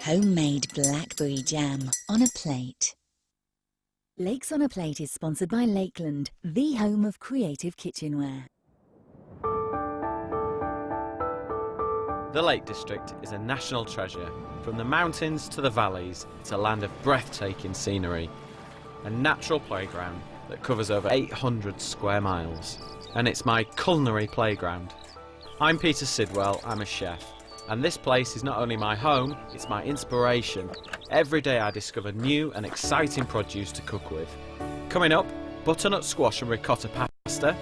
Homemade blackberry jam on a plate. Lakes on a Plate is sponsored by Lakeland, the home of creative kitchenware. The Lake District is a national treasure. From the mountains to the valleys, it's a land of breathtaking scenery. A natural playground that covers over 800 square miles. And it's my culinary playground. I'm Peter Sidwell, I'm a chef. And this place is not only my home, it's my inspiration. Every day I discover new and exciting produce to cook with. Coming up, butternut squash and ricotta pasta,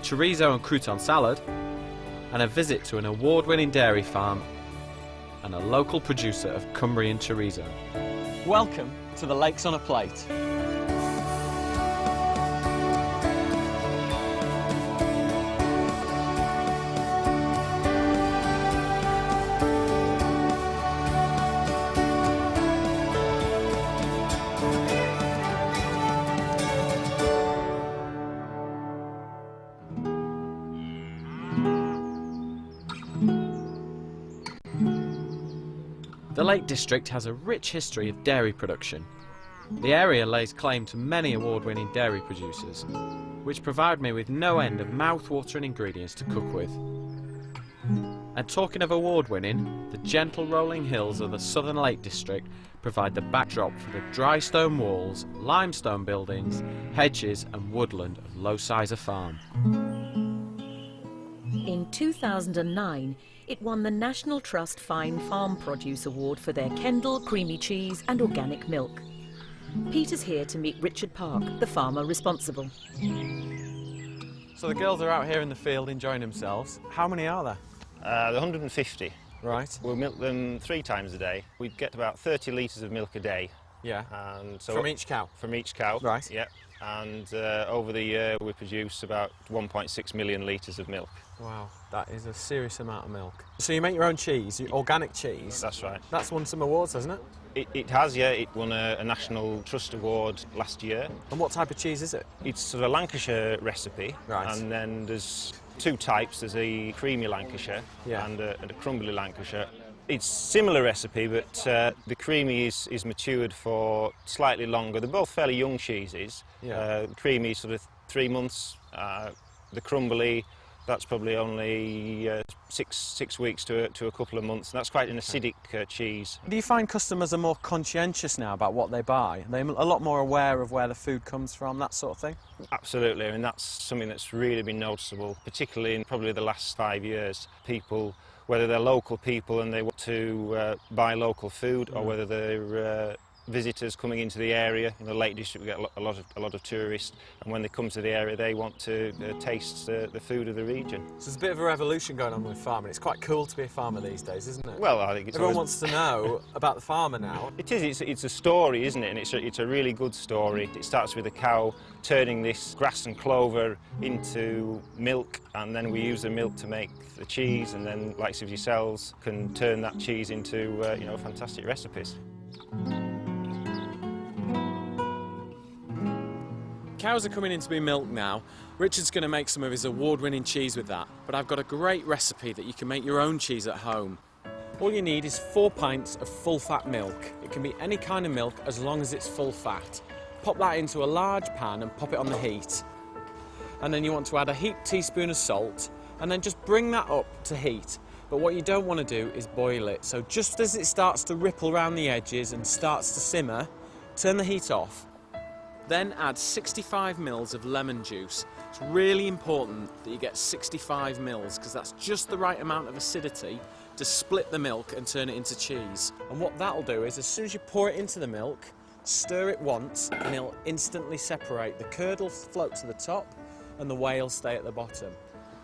chorizo and crouton salad, and a visit to an award-winning dairy farm and a local producer of Cumbrian chorizo. Welcome to the Lakes on a Plate. The Lake District has a rich history of dairy production. The area lays claim to many award-winning dairy producers, which provide me with no end of mouth-watering ingredients to cook with. And talking of award-winning, the gentle rolling hills of the Southern Lake District provide the backdrop for the dry stone walls, limestone buildings, hedges and woodland of Lowsizer Farm. In 2009, it won the National Trust Fine Farm Produce Award for their Kendal creamy cheese and organic milk. Peter's here to meet Richard Park, the farmer responsible. So the girls are out here in the field enjoying themselves. How many are there? 150. Right. We'll milk them 3 times a day. We get about 30 litres of milk a day. Yeah. And so from each cow? From each cow. Right. Yeah. And over the year we produce about 1.6 million litres of milk. Wow, that is a serious amount of milk. So you make your own cheese, organic cheese? That's right. That's won some awards, hasn't it? It has, yeah. It won a National Trust Award last year. And what type of cheese is it? It's sort of a Lancashire recipe. Right. And then there's 2 types. There's a creamy Lancashire, yeah, and a crumbly Lancashire. It's similar recipe, but the creamy is matured for slightly longer. They're both fairly young cheeses. Yeah. The creamy is sort of 3 months. The crumbly, that's probably only 6 weeks to a couple of months. And that's quite an acidic cheese. Do you find customers are more conscientious now about what they buy? Are they a lot more aware of where the food comes from, that sort of thing? Absolutely. I mean, that's something that's really been noticeable, particularly in probably the last 5 years. People, whether they're local people and they want to buy local food, or whether they're visitors coming into the area. In the Lake District we get a lot of tourists, and when they come to the area they want to taste the food of the region. So there's a bit of a revolution going on with farming. It's quite cool to be a farmer these days, isn't it? Well, I think everyone wants to know about the farmer now. It is. It's a story, isn't it? And it's a really good story. It starts with a cow turning this grass and clover into milk, and then we use the milk to make the cheese, and then likes of yourselves can turn that cheese into fantastic recipes. Cows are coming in to be milked now. Richard's going to make some of his award-winning cheese with that, but I've got a great recipe that you can make your own cheese at home. All you need is 4 pints of full-fat milk. It can be any kind of milk as long as it's full fat. Pop that into a large pan and pop it on the heat. And then you want to add a heaped teaspoon of salt, and then just bring that up to heat. But what you don't want to do is boil it. So just as it starts to ripple around the edges and starts to simmer, turn the heat off. Then add 65 mils of lemon juice. It's really important that you get 65 mils because that's just the right amount of acidity to split the milk and turn it into cheese. And what that'll do is as soon as you pour it into the milk, stir it once and it'll instantly separate. The curd will float to the top and the whey will stay at the bottom.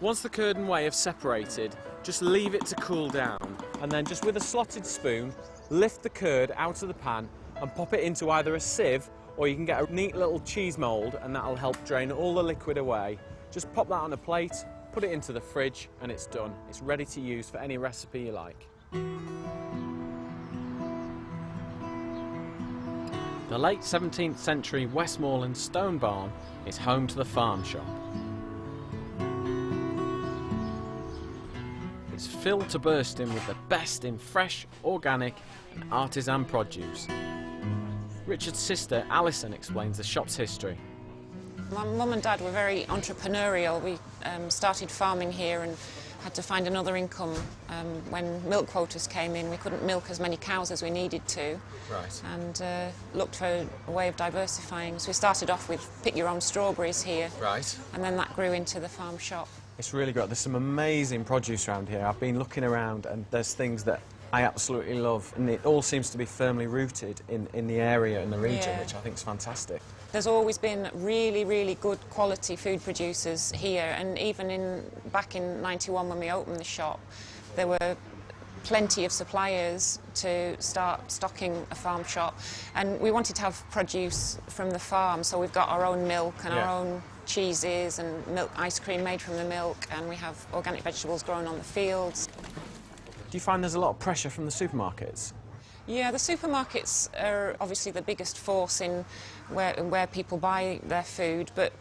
Once the curd and whey have separated, just leave it to cool down, and then just with a slotted spoon, lift the curd out of the pan and pop it into either a sieve, or you can get a neat little cheese mould and that'll help drain all the liquid away. Just pop that on a plate, put it into the fridge, and it's done. It's ready to use for any recipe you like. The late 17th century Westmoreland stone barn is home to the farm shop. is filled to bursting with the best in fresh, organic and artisan produce. Richard's sister Alison explains the shop's history. My mum and dad were very entrepreneurial. We started farming here and had to find another income. When milk quotas came in, we couldn't milk as many cows as we needed to. Right. And looked for a way of diversifying. So we started off with pick your own strawberries here. Right. And then that grew into the farm shop. It's really good. There's some amazing produce around here. I've been looking around and there's things that I absolutely love, and it all seems to be firmly rooted in the area and the region, which I think is fantastic. There's always been really, really good quality food producers here, and even back in '91 when we opened the shop, there were plenty of suppliers to start stocking a farm shop, and we wanted to have produce from the farm, so we've got our own milk and our own cheeses and milk ice cream made from the milk, and we have organic vegetables grown on the fields. Do you find there's a lot of pressure from the supermarkets? Yeah, the supermarkets are obviously the biggest force in where people buy their food, but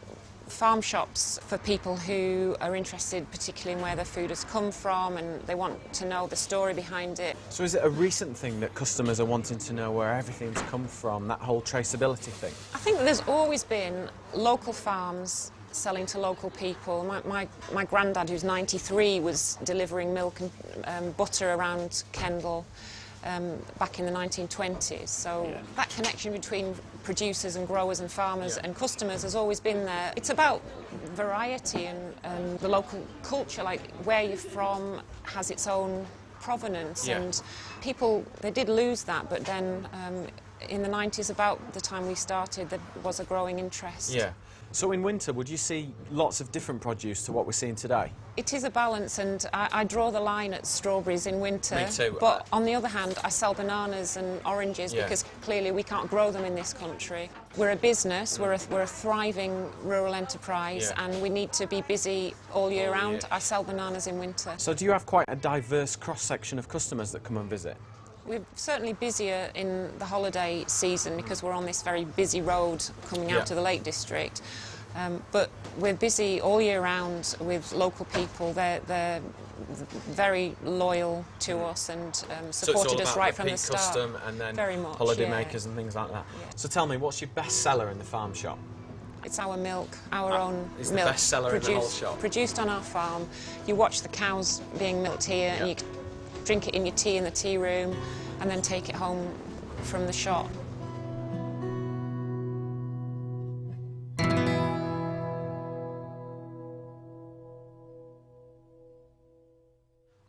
farm shops for people who are interested particularly in where their food has come from and they want to know the story behind it. So is it a recent thing that customers are wanting to know where everything's come from, that whole traceability thing? I think that there's always been local farms selling to local people. My granddad, who's 93, was delivering milk and butter around Kendal back in the 1920s. So that connection between producers and growers and farmers and customers has always been there. It's about variety and the local culture, like where you're from has its own provenance, and people, they did lose that, but then in the 90s, about the time we started, there was a growing interest. Yeah. So in winter, would you see lots of different produce to what we're seeing today? It is a balance, and I draw the line at strawberries in winter. Me too. But on the other hand, I sell bananas and oranges because clearly we can't grow them in this country. We're a business, we're a thriving rural enterprise, and we need to be busy all year round. I sell bananas in winter. So do you have quite a diverse cross-section of customers that come and visit? We're certainly busier in the holiday season because we're on this very busy road coming out of the Lake District. But we're busy all year round with local people. They're very loyal to us and supported us right from the start. Custom and then very much, holiday makers and things like that. Yeah. So tell me, what's your best seller in the farm shop? It's our milk, our own It's milk. the best seller in the whole shop. Produced on our farm. You watch the cows being milked here, and you can drink it in your tea in the tea room, and then take it home from the shop.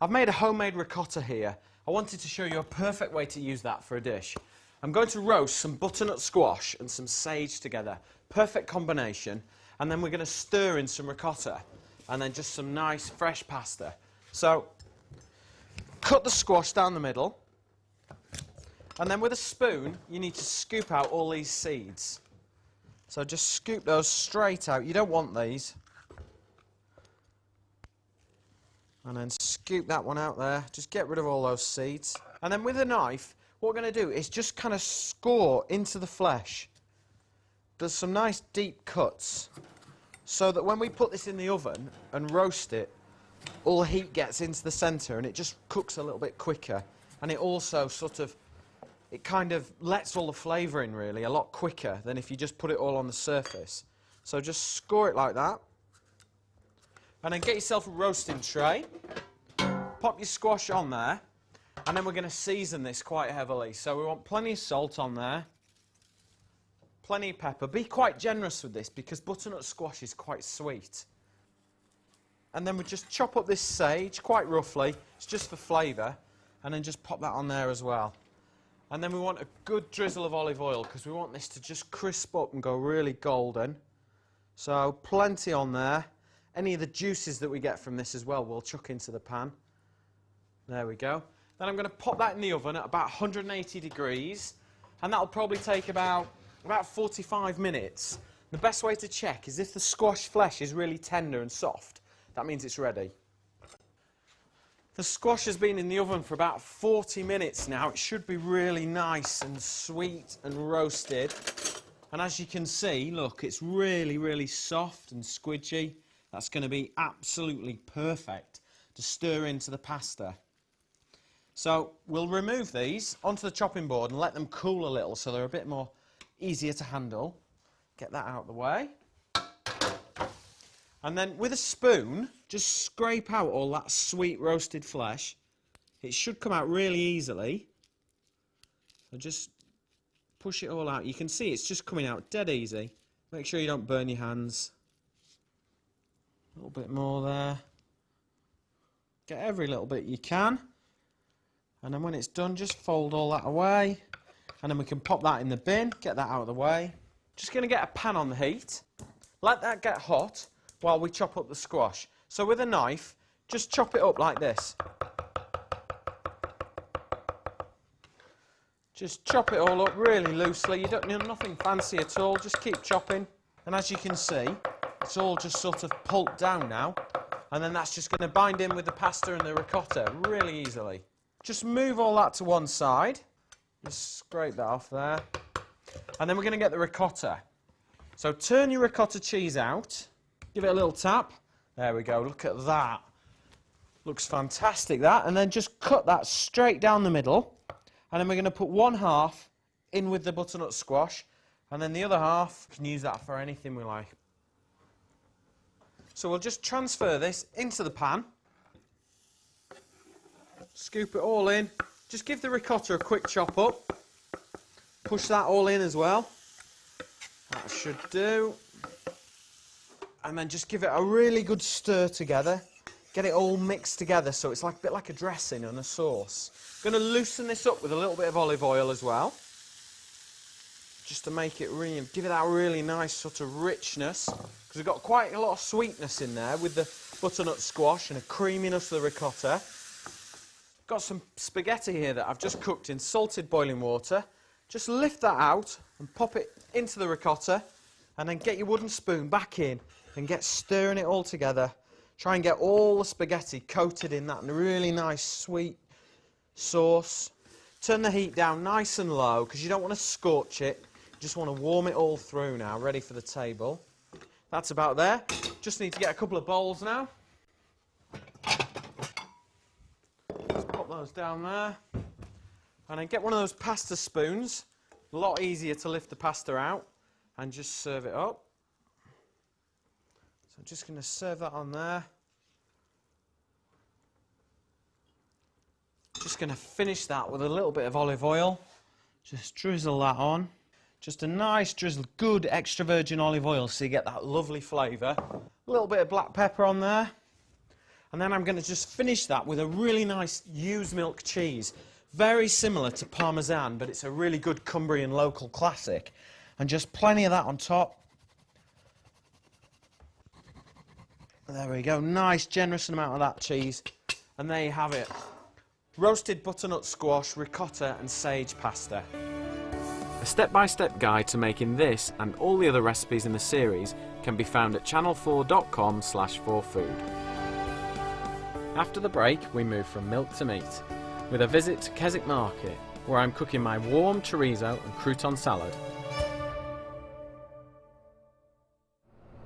I've made a homemade ricotta here. I wanted to show you a perfect way to use that for a dish. I'm going to roast some butternut squash and some sage together. Perfect combination. And then we're going to stir in some ricotta and then just some nice fresh pasta. So, cut the squash down the middle. And then with a spoon, you need to scoop out all these seeds. So just scoop those straight out. You don't want these. And then scoop that one out there. Just get rid of all those seeds. And then with a knife, what we're going to do is just kind of score into the flesh. There's some nice deep cuts, so that when we put this in the oven and roast it, all the heat gets into the centre and it just cooks a little bit quicker. And it also it kind of lets all the flavour in really a lot quicker than if you just put it all on the surface. So just score it like that. And then get yourself a roasting tray, pop your squash on there, and then we're going to season this quite heavily. So we want plenty of salt on there, plenty of pepper. Be quite generous with this because butternut squash is quite sweet. And then we just chop up this sage quite roughly, it's just for flavour, and then just pop that on there as well. And then we want a good drizzle of olive oil because we want this to just crisp up and go really golden. So plenty on there. Any of the juices that we get from this as well, we'll chuck into the pan. There we go. Then I'm going to pop that in the oven at about 180 degrees, and that'll probably take about 45 minutes. The best way to check is if the squash flesh is really tender and soft, that means it's ready. The squash has been in the oven for about 40 minutes now. It should be really nice and sweet and roasted. And as you can see, look, it's really, really soft and squidgy. That's going to be absolutely perfect to stir into the pasta. So we'll remove these onto the chopping board and let them cool a little so they're a bit more easier to handle. Get that out of the way. And then with a spoon, just scrape out all that sweet roasted flesh. It should come out really easily. So just push it all out. You can see it's just coming out dead easy. Make sure you don't burn your hands. A little bit more there. Get every little bit you can. And then when it's done, just fold all that away. And then we can pop that in the bin, get that out of the way. Just going to get a pan on the heat. Let that get hot while we chop up the squash. So with a knife, just chop it up like this. Just chop it all up really loosely. You don't need nothing fancy at all. Just keep chopping. And as you can see, it's all just sort of pulped down now. And then that's just going to bind in with the pasta and the ricotta really easily. Just move all that to one side. Just scrape that off there. And then we're going to get the ricotta. So turn your ricotta cheese out. Give it a little tap. There we go. Look at that. Looks fantastic, that. And then just cut that straight down the middle. And then we're going to put one half in with the butternut squash. And then the other half, we can use that for anything we like. So we'll just transfer this into the pan. Scoop it all in. Just give the ricotta a quick chop up. Push that all in as well. That should do. And then just give it a really good stir together. Get it all mixed together so it's like a bit like a dressing and a sauce. Going to loosen this up with a little bit of olive oil as well. Just to make it really, give it that really nice sort of richness. Because we've got quite a lot of sweetness in there with the butternut squash and a creaminess of the ricotta. Got some spaghetti here that I've just cooked in salted boiling water. Just lift that out and pop it into the ricotta and then get your wooden spoon back in and get stirring it all together. Try and get all the spaghetti coated in that really nice sweet sauce. Turn the heat down nice and low because you don't want to scorch it. You just want to warm it all through now, ready for the table. That's about there. Just need to get a couple of bowls now. Just pop those down there. And then get one of those pasta spoons. A lot easier to lift the pasta out. And just serve it up. So I'm just going to serve that on there. Just going to finish that with a little bit of olive oil. Just drizzle that on. Just a nice drizzle, good extra virgin olive oil so you get that lovely flavour. A little bit of black pepper on there. And then I'm going to just finish that with a really nice ewe's milk cheese. Very similar to Parmesan, but it's a really good Cumbrian local classic. And just plenty of that on top. There we go, nice generous amount of that cheese. And there you have it. Roasted butternut squash, ricotta and sage pasta. A step-by-step guide to making this and all the other recipes in the series can be found at channel4.com/4food. After the break, we move from milk to meat, with a visit to Keswick Market, where I'm cooking my warm chorizo and crouton salad.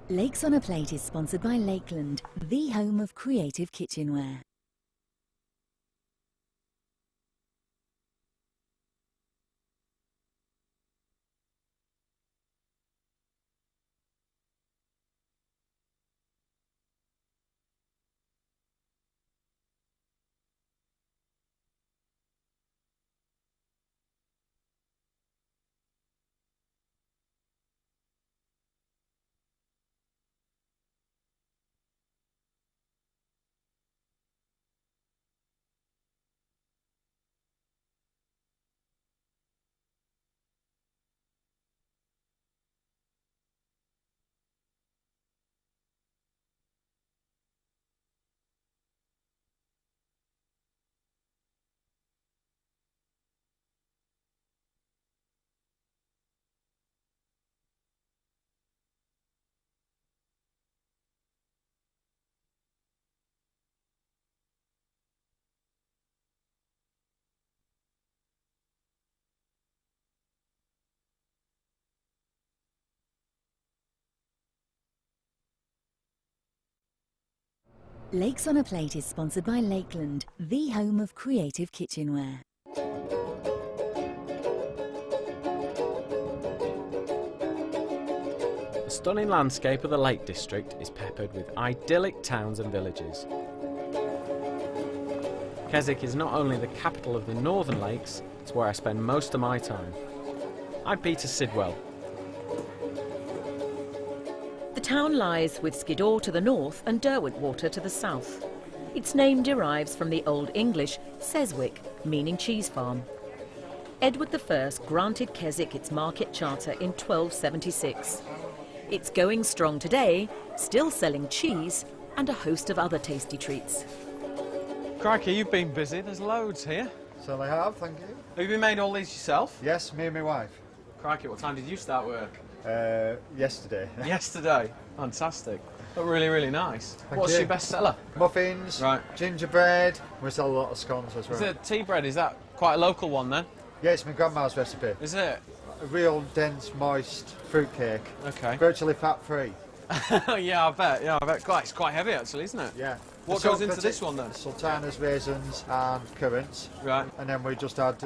Lakes on a Plate is sponsored by Lakeland, the home of creative kitchenware. Lakes on a Plate is sponsored by Lakeland, the home of creative kitchenware. The stunning landscape of the Lake District is peppered with idyllic towns and villages. Keswick is not only the capital of the Northern Lakes, it's where I spend most of my time. I'm Peter Sidwell. The town lies with Skiddaw to the north and Derwentwater to the south. Its name derives from the Old English Keswick, meaning cheese farm. Edward I granted Keswick its market charter in 1276. It's going strong today, still selling cheese and a host of other tasty treats. Crikey, you've been busy. There's loads here. So I have, thank you. Have you made all these yourself? Yes, me and my wife. Crikey, what time did you start work? Yesterday. Yesterday. Fantastic. Look really, really nice. Thank What's you. your best seller? Muffins, Right. gingerbread. We sell a lot of scones as well. Is it tea bread? Is that quite a local one then? Yeah, it's my grandma's recipe. Is it? A real dense, moist fruit cake. Okay. Virtually fat-free. Yeah, I bet. Yeah, I bet. It's quite heavy actually, isn't it? Yeah. What The goes into chocolate, this one then? Sultanas, raisins and currants. Right. And then we just add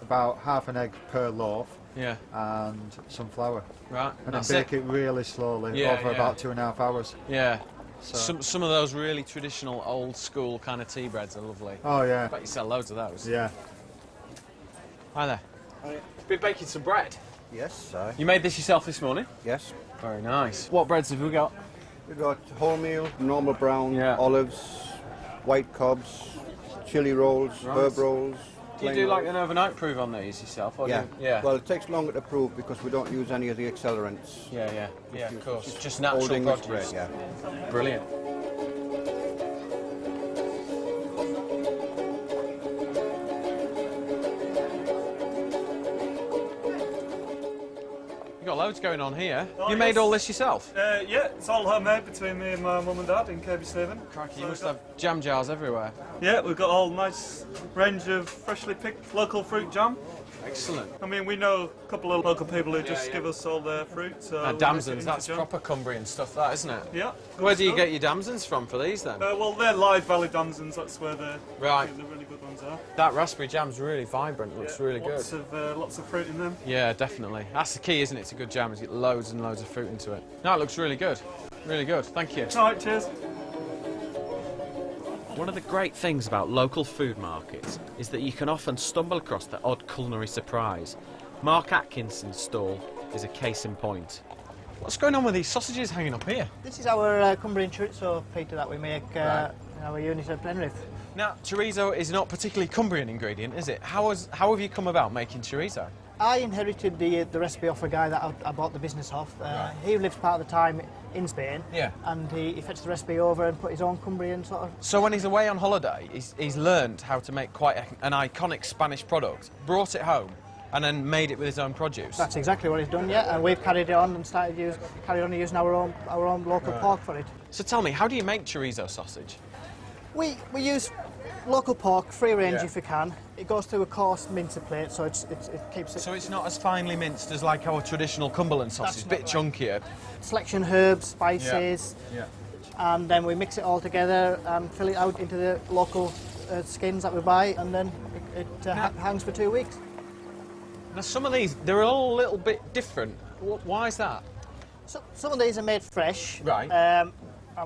about half an egg per loaf Yeah. and some flour. Right. And That's then bake it really slowly Yeah, over yeah. about 2.5 hours. Yeah. So. Some of those really traditional, old school kind of tea breads are lovely. Oh, yeah. I bet you sell loads of those. Yeah. Hi there. Been baking some bread. Yes, sir. You made this yourself this morning? Yes. Very nice. What breads have we got? We've got wholemeal, normal brown, Yeah. olives, white cobs, chili rolls, Right. herb rolls. Do you plain do like rolls. an overnight prove on these yourself? Or Yeah. Do you, yeah. Well, it takes longer to prove because we don't use any of the accelerants. yeah, of course. Just Old natural English produce. bread, yeah. Brilliant. You got loads going on here. Oh, You made yes. all this yourself? Yeah, it's all homemade between me and my mum and dad in Kirby-Stephen. Crikey, you must have jam jars everywhere. Yeah, we've got a whole nice range of freshly picked local fruit jam. Excellent. I mean, we know a couple of local people who just yeah. give us all their fruit. So we make it Damsons, into that's jam. proper Cumbrian stuff, that, isn't it? Yeah. Where do you stuff. get your damsons from for these then? Well, they're Lyde Valley damsons. That's where the Right. really good ones are. That raspberry jam's really vibrant, looks Yeah, really good. Lots of fruit in them. Yeah, definitely. That's the key, isn't it, to good jam, is get loads and loads of fruit into it. No, it looks really good. Really good. Thank you. All right, cheers. One of the great things about local food markets is that you can often stumble across the odd culinary surprise. Mark Atkinson's stall is a case in point. What's going on with these sausages hanging up here? This is our Cumbrian chorizo, Peter, that we make Right. in our unit at Penrith. Now, chorizo is not particularly Cumbrian ingredient, is it? How have you come about making chorizo? I inherited the recipe off a guy that I bought the business off. He lives part of the time in Spain, Yeah. and he fetched the recipe over and put his own Cumbrian sort of... So when he's away on holiday, he's learned how to make quite an iconic Spanish product, brought it home, and then made it with his own produce. That's exactly what he's done, yeah, and we've carried it on and carried on using our own local pork for it. So tell me, how do you make chorizo sausage? We use local pork, free range Yeah. if we can. It goes through a coarse mincer plate, so it keeps it... So it's not as finely minced as like our traditional Cumberland sausage, a bit That's not chunkier. Selection herbs, spices, Yeah. and then we mix it all together and fill it out into the local skins that we buy, and then it hangs for 2 weeks. Now some of these, they're all a little bit different. Why is that? So, some of these are made fresh. Right. And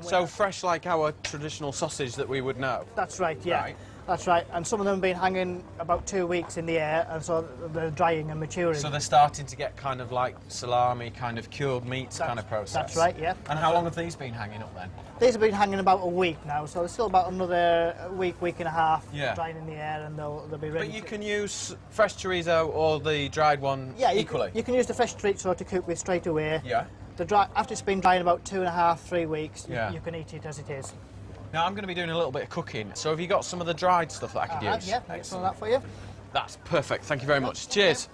So fresh like our traditional sausage that we would know. that's right, yeah. Right. That's right. And some of them have been hanging about 2 weeks in the air, and so they're drying and maturing. So they're starting to get kind of like salami, kind of cured meats kind of process. That's right, yeah. And how long have these been hanging up then? These have been hanging about a week now, so there's still about another week and a half Yeah. drying in the air, and they'll be ready. But you can use fresh chorizo or the dried one yeah, equally? You can use the fresh chorizo to cook with straight away. Yeah. After it's been drying about 2.5, 3 weeks, Yeah. you can eat it as it is. Now I'm going to be doing a little bit of cooking, so have you got some of the dried stuff that I could use? Yeah, make some of that for you. That's perfect, thank you very much. Cheers.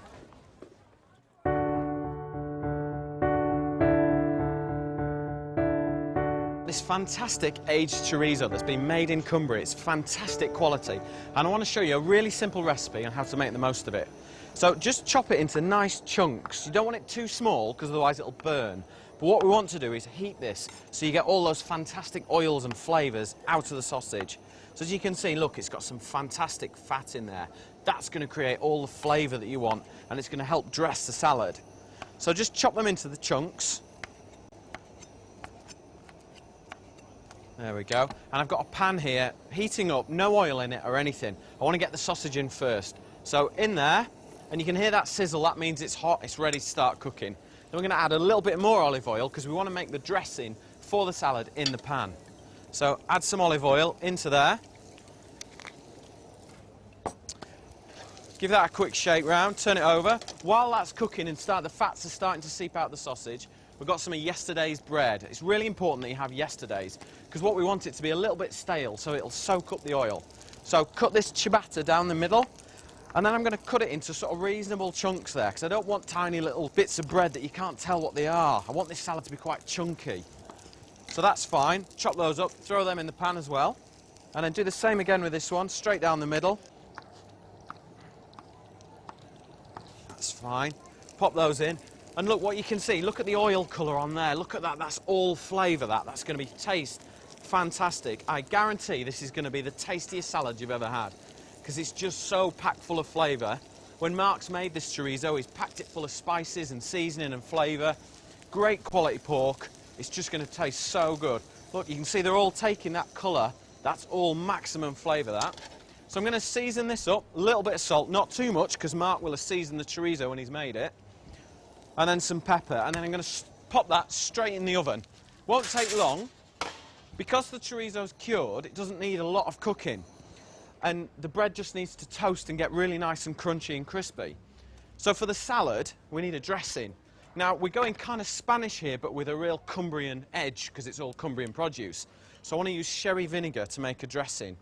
This fantastic aged chorizo that's been made in Cumbria, it's fantastic quality, and I want to show you a really simple recipe on how to make the most of it. So just chop it into nice chunks. You don't want it too small because otherwise it'll burn, But what we want to do is heat this so you get all those fantastic oils and flavours out of the sausage. So as you can see, look, it's got some fantastic fat in there. That's going to create all the flavour that you want, and it's going to help dress the salad. So just chop them into the chunks. There we go. And I've got a pan here, heating up, no oil in it or anything. I want to get the sausage in first. So in there, and you can hear that sizzle, that means it's hot, it's ready to start cooking. Then we're going to add a little bit more olive oil because we want to make the dressing for the salad in the pan. So add some olive oil into there. Give that a quick shake round, turn it over. While that's cooking and the fats are starting to seep out the sausage, we've got some of yesterday's bread. It's really important that you have yesterday's because what we want it to be a little bit stale so it'll soak up the oil. So cut this ciabatta down the middle, and then I'm going to cut it into sort of reasonable chunks there because I don't want tiny little bits of bread that you can't tell what they are. I want this salad to be quite chunky. So that's fine. Chop those up, throw them in the pan as well. And then do the same again with this one, straight down the middle. That's fine. Pop those in. And look what you can see. Look at the oil colour on there. Look at that. That's all flavour, that. That's going to be taste fantastic. I guarantee this is going to be the tastiest salad you've ever had because it's just so packed full of flavour. When Mark's made this chorizo, he's packed it full of spices and seasoning and flavour. Great quality pork. It's just going to taste so good. Look, you can see they're all taking that colour. That's all maximum flavour, that. So I'm going to season this up. A little bit of salt, not too much, because Mark will have seasoned the chorizo when he's made it. And then some pepper. And then I'm going to pop that straight in the oven. Won't take long. Because the chorizo's cured, it doesn't need a lot of cooking. And the bread just needs to toast and get really nice and crunchy and crispy. So for the salad, we need a dressing. Now, we're going kind of Spanish here, but with a real Cumbrian edge, because it's all Cumbrian produce. So I want to use sherry vinegar to make a dressing.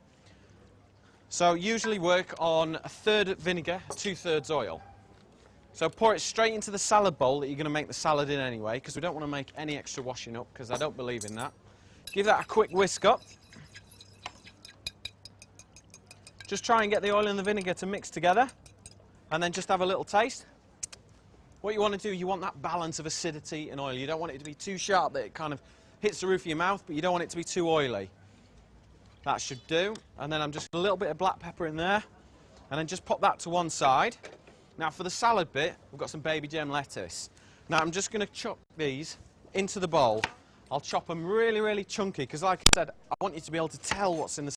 So usually work on 1/3 vinegar, 2/3 oil. So pour it straight into the salad bowl that you're going to make the salad in anyway, because we don't want to make any extra washing up, because I don't believe in that. Give that a quick whisk up. Just try and get the oil and the vinegar to mix together, and then just have a little taste. What you want to do, you want that balance of acidity and oil. You don't want it to be too sharp that it kind of hits the roof of your mouth, but you don't want it to be too oily. That should do. And then I'm just a little bit of black pepper in there, and then just pop that to one side. Now for the salad bit, we've got some baby gem lettuce. Now I'm just going to chop these into the bowl. I'll chop them really, really chunky, because like I said, I want you to be able to tell what's in the